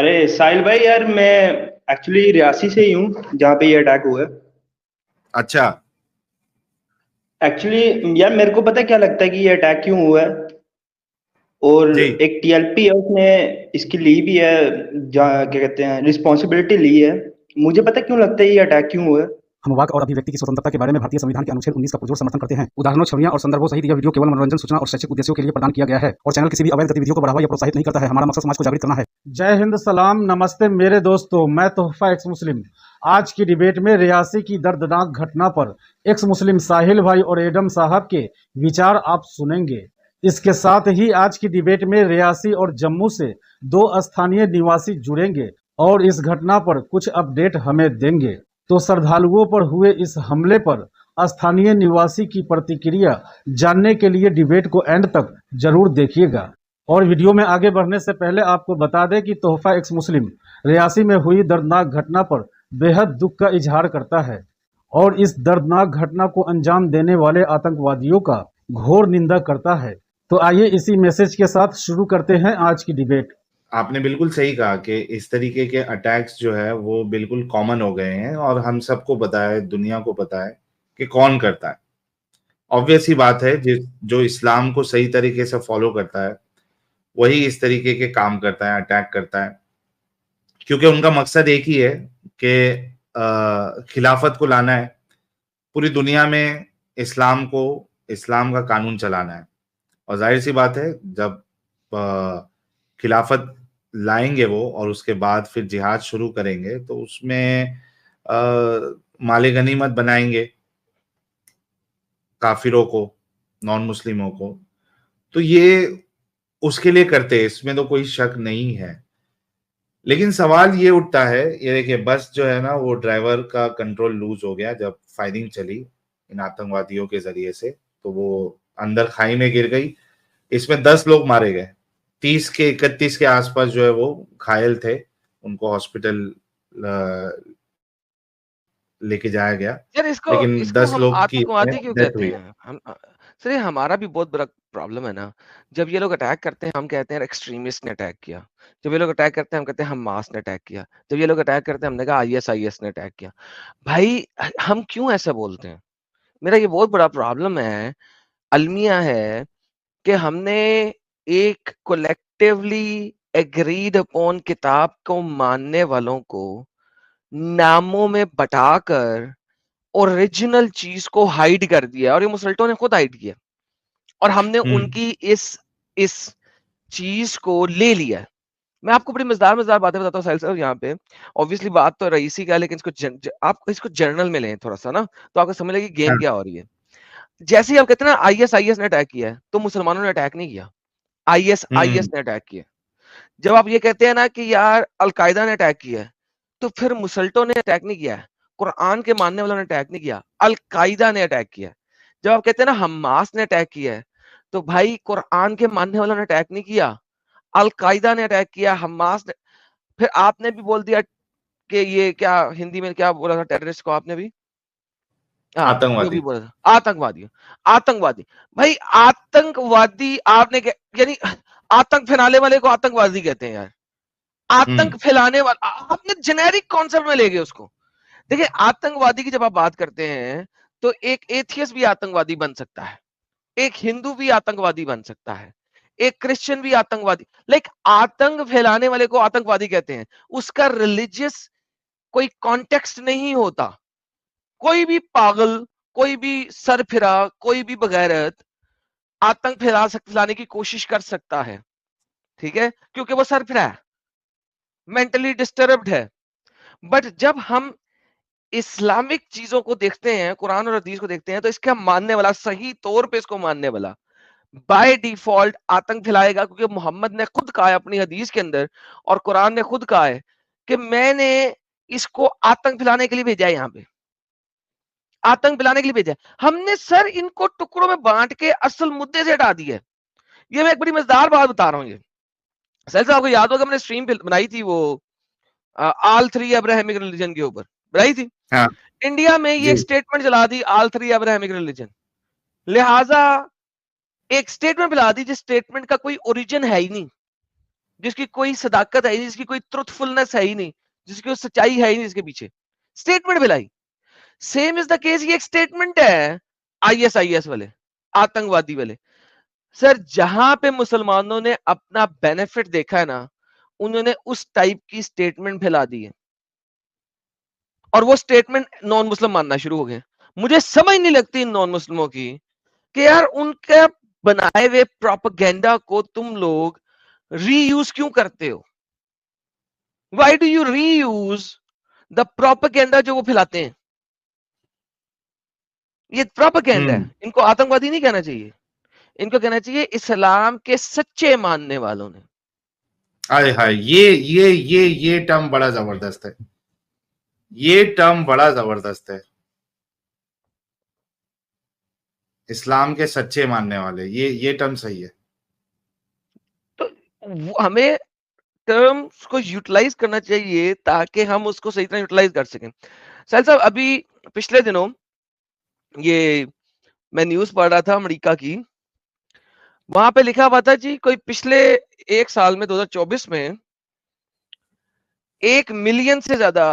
अरे साहिल भाई यार, मैं एक्चुअली रियासी से ही हूँ जहाँ पे ये अटैक हुआ है। अच्छा। एक्चुअली यार मेरे को पता है क्या लगता है कि ये अटैक क्यों हुआ है। और जी। एक टीएलपी है, उसने इसकी ली भी है, जहाँ क्या कहते हैं रिस्पॉन्सिबिलिटी ली है। मुझे पता है क्यों लगता है ये अटैक क्यों हुआ है। हम वाक और अभिव्यक्ति की स्वतंत्रता के बारे में भारतीय संविधान के अनुच्छेद 19 का पुरजोर समर्थन करते हैं। उदाहरणों, छवियां और संदर्भों सहित यह वीडियो केवल मनोरंजन, सूचना और शैक्षिक उद्देश्यों के लिए प्रदान किया गया है और चैनल किसी भी अवैध गतिविधियों को बढ़ावा या प्रोत्साहित नहीं करता है। हमारा मकसद समाज को जागृत करना है। जय हिंद, सलाम, नमस्ते मेरे दोस्तों। मैं तोहफा एक्स मुस्लिम। आज की डिबेट में रियासी की दर्दनाक घटना पर एक्स मुस्लिम साहिल भाई और एडम साहब के विचार आप सुनेंगे। इसके साथ ही आज की डिबेट में रियासी और जम्मू से दो स्थानीय निवासी जुड़ेंगे और इस घटना पर कुछ अपडेट हमें देंगे। तो श्रद्धालुओं पर हुए इस हमले पर स्थानीय निवासी की प्रतिक्रिया जानने के लिए डिबेट को एंड तक जरूर देखिएगा। और वीडियो में आगे बढ़ने से पहले आपको बता दें कि तोहफा एक्स मुस्लिम रियासी में हुई दर्दनाक घटना पर बेहद दुख का इजहार करता है और इस दर्दनाक घटना को अंजाम देने वाले आतंकवादियों का घोर निंदा करता है। तो आइए इसी मैसेज के साथ शुरू करते हैं आज की डिबेट। आपने बिल्कुल सही कहा कि इस तरीके के अटैक्स जो है वो बिल्कुल कॉमन हो गए हैं और हम सबको पता है, दुनिया को पता है कि कौन करता है। ऑब्वियस ही बात है, जो इस्लाम को सही तरीके से फॉलो करता है वही इस तरीके के काम करता है, अटैक करता है, क्योंकि उनका मकसद एक ही है कि खिलाफत को लाना है, पूरी दुनिया में इस्लाम का कानून चलाना है। और जाहिर सी बात है, जब खिलाफत लाएंगे वो और उसके बाद फिर जिहाद शुरू करेंगे तो उसमें माले गनीमत बनाएंगे काफिरों को, नॉन मुस्लिमों को। तो ये उसके लिए करते हैं, इसमें तो कोई शक नहीं है। लेकिन सवाल ये उठता है, ये देखिए बस जो है ना, वो ड्राइवर का कंट्रोल लूज हो गया जब फायरिंग चली इन आतंकवादियों के जरिए से, तो वो अंदर खाई में गिर गई। इसमें 10 लोग मारे गए, 30 के 31 के आसपास जो है वो घायल थे, उनको हॉस्पिटल लेके जाया गया। यार इसको लेकिन इसको 10 हम लोग की आतंकवादी क्यों डेथ कहते हुई। हैं? हम सर ये हमारा भी बहुत बड़ा प्रॉब्लम है ना। जब ये लोग अटैक करते हैं हम कहते हैं एक्सट्रीमिस्ट ने अटैक किया। जब ये लोग अटैक करते हैं हम कहते हैं हमास ने अटैक किया। जब ये लोग अटैक करते हैं हमने कहा आईएसआईएस ने अटैक किया। भाई हम क्यों ऐसा बोलते हैं? मेरा ये बहुत बड़ा प्रॉब्लम है, अलमिया है कि हमने एक कलेक्टिवली एग्रीड अपॉन किताब को मानने वालों को नामों में बटाकर ओरिजिनल चीज को हाइड कर दिया और ये मुसल्टों ने खुद हाइड किया और हमने उनकी इस चीज को ले लिया। मैं आपको बड़ी मजेदार बातें बताता हूँ साहिल साहब यहाँ पे। ऑब्वियसली बात तो रईसी का है, लेकिन आप इसको जर्नल में लें थोड़ा सा ना, तो आपको समझ लगे गेम क्या हो रही है। जैसे ही आप कहते हैं ना आईएस ने अटैक किया है, तो मुसलमानों ने अटैक नहीं किया, आईएस ने अटैक किया। जब आप ये कहते हैं ना कि यार अलकायदा ने अटैक किया है, तो फिर मुसल्टों ने अटैक नहीं किया है, कुरान के मानने वालों ने अटैक नहीं किया, अलकायदा ने अटैक किया। जब आप कहते हैं ना हमास ने अटैक किया है, तो भाई कुरान के मानने वालों ने अटैक नहीं किया, अलकायदा ने अटैक किया, हमास ने। फिर आपने भी बोल दिया कि ये क्या हिंदी में क्या बोला था टेररिस्ट को आपने भी? हाँ, जो भी आतंकवादी। बोला था आतंकवादी। भाई आतंकवादी आपने यानी आतंक फैलाने वाले को आतंकवादी कहते हैं यार। आतंक फैलाने वाला आपने जेनेरिक कॉन्सेप्ट में ले गए उसको। देखिए आतंकवादी की जब आप बात करते हैं तो एक एथियस्ट भी आतंकवादी बन सकता है, एक हिंदू भी आतंकवादी बन सकता है, एक क्रिश्चियन भी आतंकवादी। लाइक आतंक फैलाने वाले को आतंकवादी कहते हैं, उसका रिलीजियस कोई कॉन्टेक्स्ट नहीं होता। कोई भी पागल, कोई भी सरफिरा, कोई भी बगैरत आतंक फैलाने की कोशिश कर सकता है, ठीक है, क्योंकि वो सरफिरा है, मेंटली डिस्टर्ब्ड है। बट जब हम इस्लामिक चीजों को देखते हैं, कुरान और हदीस को देखते हैं, तो इसका मानने वाला, सही तौर पे इसको मानने वाला बाय डिफॉल्ट आतंक फैलाएगा, क्योंकि मोहम्मद ने खुद कहा है अपनी हदीस के अंदर और कुरान ने खुद कहा है कि मैंने इसको आतंक फैलाने के लिए भेजा है, यहां पे आतंक फैलाने के लिए भेजा है। हमने सर इनको टुकड़ों में बांट के असल मुद्दे से हटा दिया है। ये मैं एक बड़ी मजेदार बात बता रहा हूं। ये सर आपको याद होगा मैंने स्ट्रीम बनाई थी वो ऑल थ्री अब्राहमिक रिलीजन के ऊपर बनाई थी। हाँ, इंडिया में ये स्टेटमेंट चला the all three Abrahamic religion, लिहाजा एक स्टेटमेंट फैला दी जिस स्टेटमेंट का कोई ओरिजिन है ही नहीं, जिसकी कोई सदाकत है ही नहीं, जिसकी कोई ट्रुथफुलनेस है ही नहीं, जिसकी कोई सच्चाई है ही नहीं, जिसके पीछे स्टेटमेंट मिलाई। सेम इज द केस, ये एक स्टेटमेंट है आईएसआईएस वाले, आतंकवादी वाले। सर जहां पे मुसलमानों ने अपना बेनिफिट देखा है ना, उन्होंने उस टाइप की स्टेटमेंट फैला दी है, और वो स्टेटमेंट नॉन मुस्लिम मानना शुरू हो गए। मुझे समझ नहीं लगती इन नॉन मुस्लिमों की कि यार उनके बनाए हुए प्रोपेगेंडा को तुम लोग रीयूज क्यों करते हो? Why do you reuse the propaganda जो वो फैलाते हैं? ये प्रोपेगेंडा है, इनको आतंकवादी नहीं कहना चाहिए, इनको कहना चाहिए इस्लाम के सच्चे मानने वालों ने। हाय हाय, ये टर्म बड़ा जबरदस्त है, ये टर्म बड़ा जबरदस्त है, इस्लाम के सच्चे मानने वाले, ये टर्म सही है। तो हमें टर्म्स को यूटिलाइज करना चाहिए ताकि हम उसको सही तरह यूटिलाइज कर सकें। साहिल साहब, अभी पिछले दिनों ये मैं न्यूज पढ़ रहा था अमेरिका की, वहां पे लिखा हुआ था जी कोई पिछले एक साल में 2024 में 1 मिलियन से ज्यादा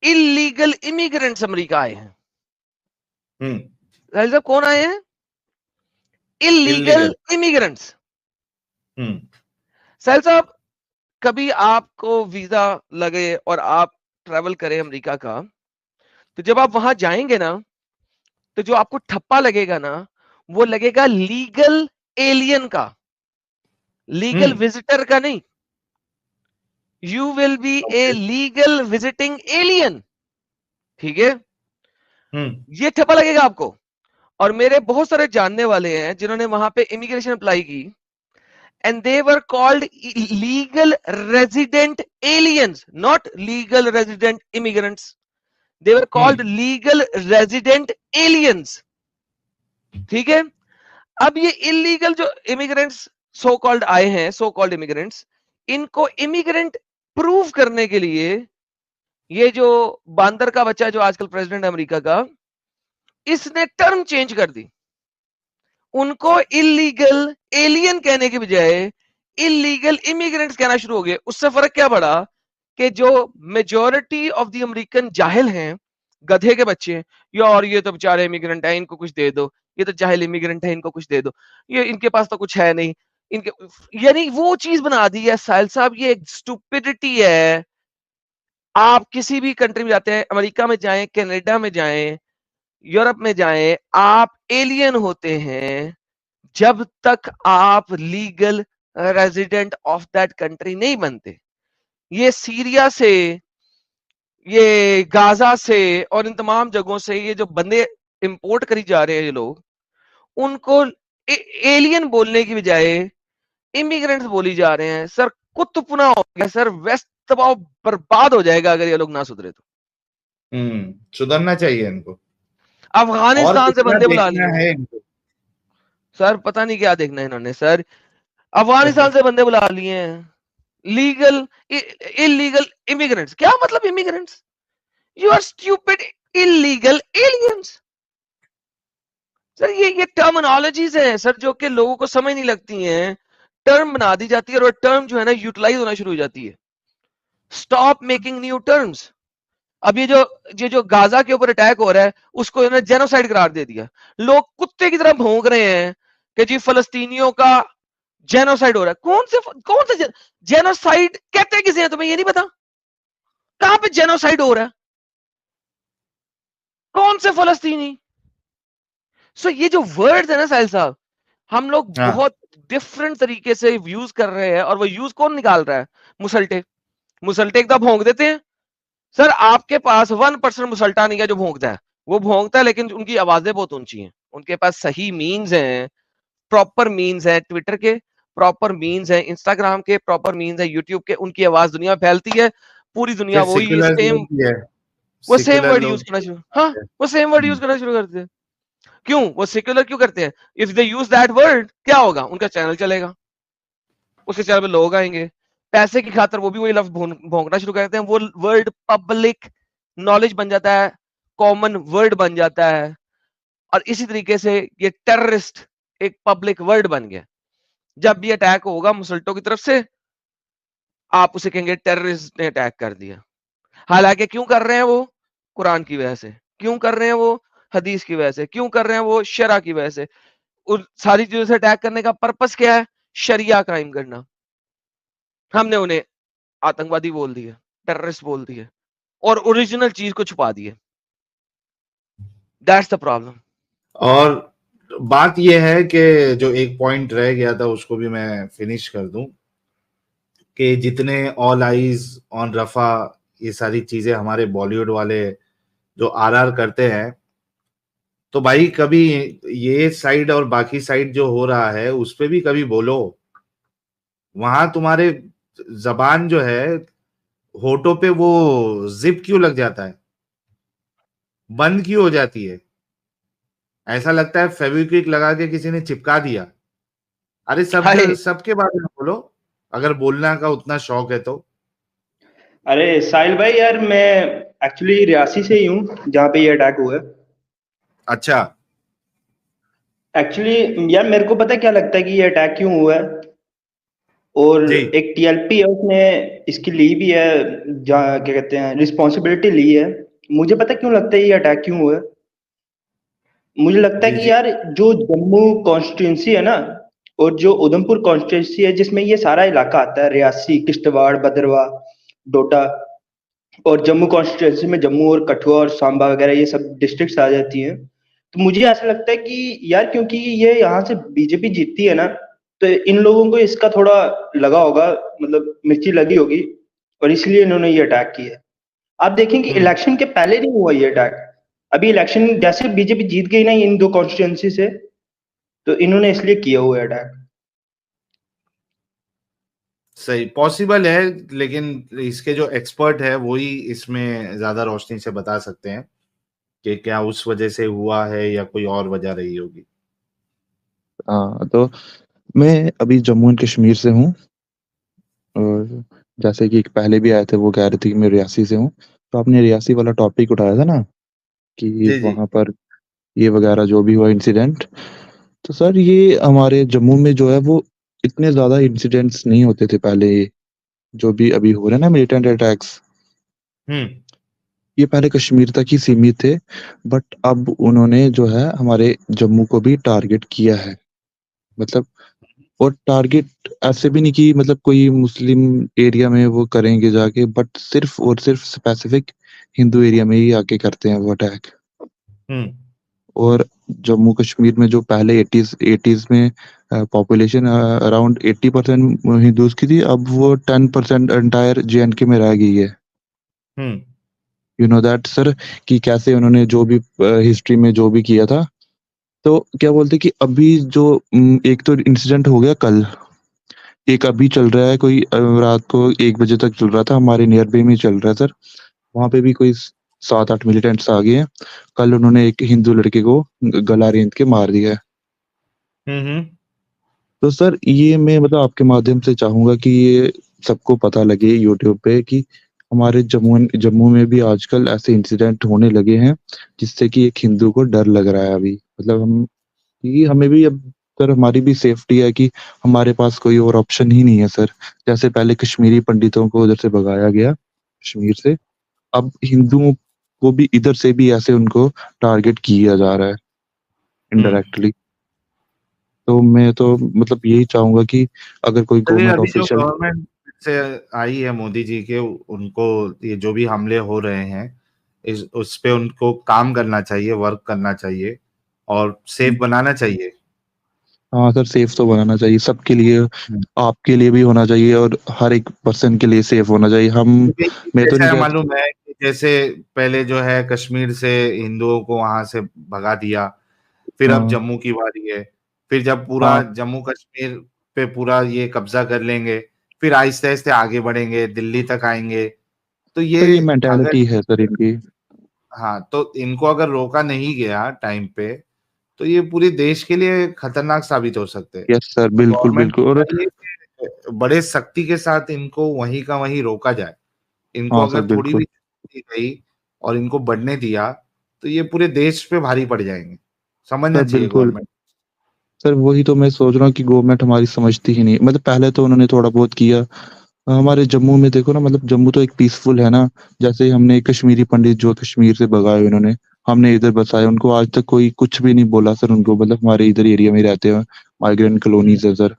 इलीगल इमिग्रेंट्स अमेरिका आए हैं। साहिल साहब कौन आए हैं? Illegal immigrants. साहिल साहब, कभी आपको वीजा लगे और आप ट्रैवल करें अमेरिका का, तो जब आप वहां जाएंगे ना, तो जो आपको ठप्पा लगेगा ना, वो लगेगा लीगल एलियन का, लीगल विजिटर का नहीं। You will be a legal visiting alien, ठीक है? ये ठप्पा लगेगा आपको। और मेरे बहुत सारे जानने वाले हैं जिन्होंने वहां पे इमिग्रेशन अप्लाई की, and they were called legal resident aliens, not legal resident immigrants. They were called legal resident aliens. ठीक है? अब ये इलीगल जो इमिग्रेंट्स सो कॉल्ड आए हैं, सो कॉल्ड इमिग्रेंट्स, इनको इमिग्रेंट प्रूव करने के लिए ये जो बांदर का बच्चा जो आजकल प्रेसिडेंट है अमेरिका का, इसने टर्म चेंज कर दी। उनको इलीगल एलियन कहने के बजाय इलीगल इमिग्रेंट्स कहना शुरू हो गए। उससे फर्क क्या पड़ा कि जो मेजॉरिटी ऑफ द अमेरिकन जाहिल हैं, गधे के बच्चे, यार ये तो बेचारे इमिग्रेंट है, इनको कुछ दे दो, ये तो जाहिल इमिग्रेंट है, इनको कुछ दे दो, ये इनके पास तो कुछ है नहीं, इनके, यानी वो चीज बना दी है साहिल साहब। ये एक स्टूपिडिटी है। आप किसी भी कंट्री में जाते हैं, अमेरिका में जाएं, कनाडा में जाएं, यूरोप में जाएं, आप एलियन होते हैं जब तक आप legal resident of that country नहीं बनते। ये सीरिया से, ये गाजा से और इन तमाम जगहों से ये जो बंदे इंपोर्ट करी जा रहे हैं ये लोग, उनको एलियन बोलने की बजाय इमिग्रेंट्स बोली जा रहे हैं। सर कुत्तपुना हो गया सर, वेस्ट दबाव बर्बाद हो जाएगा अगर ये लोग ना सुधरे तो। सुधरना चाहिए इनको। अफगानिस्तान से बंदे बुला लिए है सर, पता नहीं क्या देखना है इन्होंने सर। अफगानिस्तान से बंदे बुला लिए हैं, लीगल इलीगल इमिग्रेंट्स। क्या मतलब immigrants? You are stupid illegal aliens. Sir ये टर्मिनोलॉजीज है सर जो कि लोगों को समझ नहीं लगती हैं। टर्म बना दी जाती है और टर्म जो है ना यूटिलाइज होना शुरू हो जाती है। Stop making new terms. अब ये जो गाजा के ऊपर अटैक हो रहा है, उसको इन्होंने जेनोसाइड करार दे दिया। लोग कुत्ते की तरह भौंक रहे हैं कि जी फलस्तीनियों का जेनोसाइड हो रहा है। कौन से जेनोसाइड कहते किसे हैं? तुम्हें ये नहीं पता कहां पे जेनोसाइड हो रहा है? कौन से फलस्तीनी? सो ये जो वर्ड्स है ना साहिल साहब, हम लोग बहुत डिफरेंट तरीके से यूज कर रहे हैं। और वो यूज कौन निकाल रहा है? मुसल्टे एकदम भौंक देते हैं। सर आपके पास 1% मुसल्टा नहीं है जो भौंकता है। वो भौंकता है लेकिन उनकी आवाजें बहुत ऊंची हैं। उनके पास सही मीन्स हैं, प्रॉपर मीन्स है, ट्विटर के प्रॉपर मीन्स है, इंस्टाग्राम के प्रॉपर मीन्स है, यूट्यूब के। उनकी आवाज दुनिया में फैलती है, पूरी दुनिया वो सेम वर्ड यूज करना शुरू, हाँ वो सेम वर्ड यूज करना शुरू करते हैं। क्यों? वो सेक्युलर क्यों करते हैं? If they use that word, क्या होगा? उनका चैनल चलेगा, उसके चैनल पे लोग आएंगे, पैसे की खातर वो भी वही लफ्ज भौंकना शुरू करते हैं। वो वर्ड पब्लिक नॉलेज बन जाता है, कॉमन वर्ड बन जाता है। और इसी तरीके से ये टेररिस्ट एक पब्लिक वर्ड बन गया। जब भी अटैक होगा मुसल्टों की तरफ से, आप उसे कहेंगे टेररिस्ट ने अटैक कर दिया। हालांकि क्यों कर रहे हैं वो? कुरान की वजह से। क्यों कर रहे हैं वो? हदीस की वजह से। क्यों कर रहे हैं वो? शरा की वजह से। उन सारी चीजों से अटैक करने का पर्पस क्या है? शरिया कायम करना। हमने उन्हें आतंकवादी बोल दिए, टेररिस्ट बोल दिए और ओरिजिनल चीज को छुपा दिए। That's the problem. और बात यह है कि जो एक पॉइंट रह गया था उसको भी मैं फिनिश कर दूं कि जितने ऑल आईज ऑन रफा ये सारी चीजें हमारे बॉलीवुड वाले जो आरआर करते हैं, तो भाई कभी ये साइड और बाकी साइड जो हो रहा है उस पे भी कभी बोलो। वहां तुम्हारे जबान जो है होठों पे वो जिप क्यों लग जाता है, बंद क्यों हो जाती है? ऐसा लगता है फेविक्विक लगा के किसी ने चिपका दिया। अरे हाय सबके बारे में बोलो, अगर बोलना का उतना शौक है तो। अरे साहिल भाई यार, मैं एक्चुअली रियासी से ही हूँ जहाँ पे ये अटैक हुआ है। अच्छा। एक्चुअली यार मेरे को पता है क्या लगता है कि ये अटैक क्यों हुआ है। और जी। एक टीएलपी है उसने इसकी ली भी है, जहाँ क्या कहते हैं रिस्पॉन्सिबिलिटी ली है। मुझे पता है क्यों लगता है ये अटैक क्यों हुआ है। मुझे लगता है जी। कि जी। यार जो जम्मू कॉन्स्टिट्यूंसी है ना, और जो उधमपुर कॉन्स्टिट्यूंसी है जिसमें ये सारा इलाका आता है, रियासी, किश्तवाड़, भद्रवाह, डोडा, और जम्मू कॉन्स्टिट्यूंसी में जम्मू और कठुआ और सांबा वगैरह ये सब डिस्ट्रिक्ट्स आ जाती हैं। तो मुझे ऐसा लगता है कि यार क्योंकि ये यहाँ से बीजेपी जीतती है ना, तो इन लोगों को इसका थोड़ा लगा होगा, मतलब मिर्ची लगी होगी, और इसलिए इन्होंने ये अटैक किया है। आप देखेंगे हम्म। इलेक्शन के पहले नहीं हुआ ये अटैक। अभी इलेक्शन जैसे बीजेपी जीत गई ना इन दो कॉन्स्टिट्यूंसी से, तो इन्होंने इसलिए किया हुआ है अटैक। सही पॉसिबल है, लेकिन इसके जो एक्सपर्ट है वही इसमें ज्यादा रोशनी से बता सकते हैं कि क्या उस वजह से हुआ है या कोई और वजह रही होगी। हाँ, तो मैं अभी जम्मू एंड कश्मीर से हूँ और जैसे कि पहले भी आए थे वो कह रहे थे कि मैं रियासी से हूँ। तो आपने रियासी वाला टॉपिक उठाया था ना कि जी। जी। वहाँ पर ये वगैरह जो भी हुआ इंसिडेंट, तो सर ये हमारे जम्मू में जो है वो इतने ज़्यादा इंसिडेंट्स नहीं होते थे पहले, ये जो भी अभी हो रहे हैं ना मिलिटेंट अटैक्स, हम्म। ये पहले कश्मीर तक ही सीमित थे। बट अब उन्होंने जो है हमारे जम्मू को भी टारगेट किया है, मतलब, और टारगेट ऐसे भी नहीं कि मतलब कोई मुस्लिम एरिया में वो करेंगे जाके, बट सिर्फ और सिर्फ स्पेसिफिक हिंदू एरिया में ही आके करते हैं वो अटैक। हम्म। और जम्मू कश्मीर में जो पहले 80s में पॉपुलेशन अराउंड 80% हिंदूज की थी, अब वो 10% एंटायर JNK में रह गई है। हम्म। यू नो दैट सर, कि कैसे उन्होंने जो भी हिस्ट्री में जो भी किया था। तो क्या बोलते कि अभी जो एक तो इंसिडेंट हो गया कल, एक अभी चल रहा है कोई रात को 1 बजे तक चल रहा था, हमारे नियर बाय में ही चल रहा है सर। वहाँ पे भी कोई 7-8 मिलिटेंट्स आ गए हैं। कल उन्होंने एक हिंदू लड़के को गला रेंत के मार दिया है। हम्म। तो सर ये मैं मतलब आपके माध्यम से चाहूंगा कि ये सबको पता लगे यूट्यूब पे कि हमारे जम्मू में भी आजकल ऐसे इंसिडेंट होने लगे हैं, जिससे कि एक हिंदू को डर लग रहा है अभी। मतलब हम, कि हमें भी अब सर हमारी भी सेफ्टी है कि हमारे पास कोई और ऑप्शन ही नहीं है सर। जैसे पहले कश्मीरी पंडितों को उधर से भगाया गया कश्मीर से, अब हिंदुओं को भी इधर से भी ऐसे उनको टारगेट किया जा रहा है हम्म। इनडायरेक्टली। तो मैं तो मतलब यही चाहूंगा कि अगर कोई चलिए, गवर्नमेंट अभी जो ऑफिशियल, गवर्नमेंट से आई है मोदी जी के, उनको ये जो भी हमले हो रहे हैं इस उस पे उनको काम करना चाहिए, वर्क करना चाहिए और सेफ बनाना चाहिए। हाँ सर सेफ तो बनाना चाहिए सबके लिए, हम्म। आपके लिए भी होना चाहिए और हर एक पर्सन के लिए सेफ होना चाहिए। हम, क्योंकि मैं तो ऐसा नहीं है, कहता। मालूम है कि जैसे पहले जो है कश्मीर से हिंदुओं को वहां से भगा दिया, फिर अब हाँ जम्मू की बारी है। फिर जब पूरा हाँ जम्मू कश्मीर पे पूरा ये कब्जा कर लेंगे, फिर आहिस्ते आहिस्ते आगे बढ़ेंगे, दिल्ली तक आएंगे। तो सर ये ये अगर, मेंटालिटी है सर इनकी। हाँ, तो इनको अगर रोका नहीं गया टाइम पे तो ये पूरे देश के लिए खतरनाक साबित हो सकते हैं। यस सर तो बिल्कुल गवर्नमेंट को बिल्कुल। और चाहिए कि बड़े सख्ती के साथ इनको वहीं का वहीं रोका जाए। इनको हाँ सर अगर थोड़ी भी बिल्कुल। दी गई और इनको बढ़ने दिया तो ये पूरे देश पे भारी पड़ जाएंगे। समझना सर चाहिए बिल्कुल। गवर्नमेंट। सर वही तो मैं सोच रहा हूँ कि गवर्नमेंट हमारी समझती ही नहीं। मतलब पहले तो उन्होंने थोड़ा बहुत किया, हमारे जम्मू में देखो ना, मतलब जम्मू तो एक पीसफुल है ना। जैसे हमने कश्मीरी पंडित जो कश्मीर से भगाए उन्होंने, हमने इधर बसाए, उनको आज तक कोई कुछ भी नहीं बोला सर उनको, मतलब हमारे इधर एरिया में रहते हैं, माइग्रेंट कॉलोनीज है सर।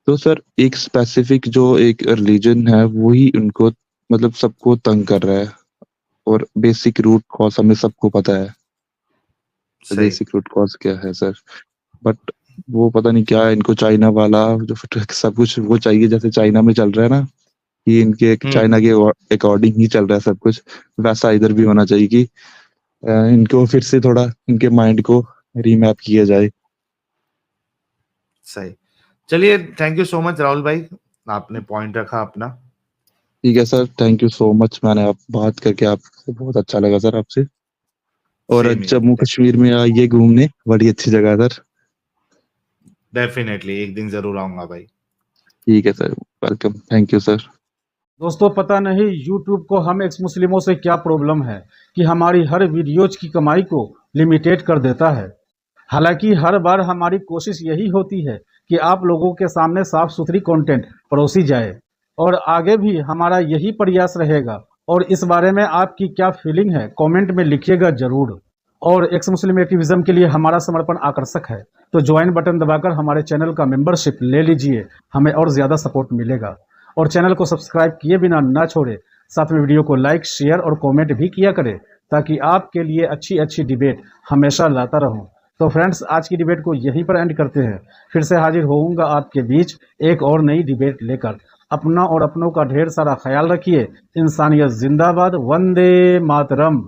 तो सर एक स्पेसिफिक जो एक रिलीजन है वही उनको मतलब सबको तंग कर रहा है, और बेसिक रूट कॉज हमें सबको पता है। सही। बेसिक रूट कॉज क्या है सर, बट वो पता नहीं क्या है इनको, चाइना वाला जो सब कुछ वो चाहिए, जैसे चाइना में चल रहा है ना कि इनके चाइना के अकॉर्डिंग ही चल रहा है सब कुछ, वैसा इधर भी होना चाहिए कि इनको फिर से थोड़ा इनके माइंड को रीमैप किया जाए। सही। चलिए, thank you so much Rahul भाई, आपने पॉइंट रखा अपना। ठीक है sir, thank you so much. मैंने आप बात करके आपसे बहुत अच्छा लगा सर आपसे। और Same here. जम्मू कश्मीर में आइए घूमने, बड़ी अच्छी जगह है सर। डेफिनेटली एक दिन जरूर आऊंगा भाई। ठीक है sir, welcome, thank you sir. दोस्तों पता नहीं YouTube को हम एक्स मुस्लिमों से क्या प्रॉब्लम है कि हमारी हर वीडियोज की कमाई को लिमिटेड कर देता है। हालांकि हर बार हमारी कोशिश यही होती है कि आप लोगों के सामने साफ सुथरी कंटेंट परोसी जाए, और आगे भी हमारा यही प्रयास रहेगा। और इस बारे में आपकी क्या फीलिंग है कमेंट में लिखिएगा जरूर। और एक्स मुस्लिम एक्टिविज्म के लिए हमारा समर्पण आकर्षक है, तो ज्वाइन बटन दबाकर हमारे चैनल का मेंबरशिप ले लीजिए, हमें और ज़्यादा सपोर्ट मिलेगा। और चैनल को सब्सक्राइब किए बिना ना छोड़े, साथ में वीडियो को लाइक शेयर और कमेंट भी किया करें, ताकि आपके लिए अच्छी अच्छी डिबेट हमेशा लाता रहूं। तो फ्रेंड्स, आज की डिबेट को यहीं पर एंड करते हैं। फिर से हाजिर होऊंगा आपके बीच एक और नई डिबेट लेकर। अपना और अपनों का ढेर सारा ख्याल रखिए। इंसानियत जिंदाबाद, वंदे मातरम।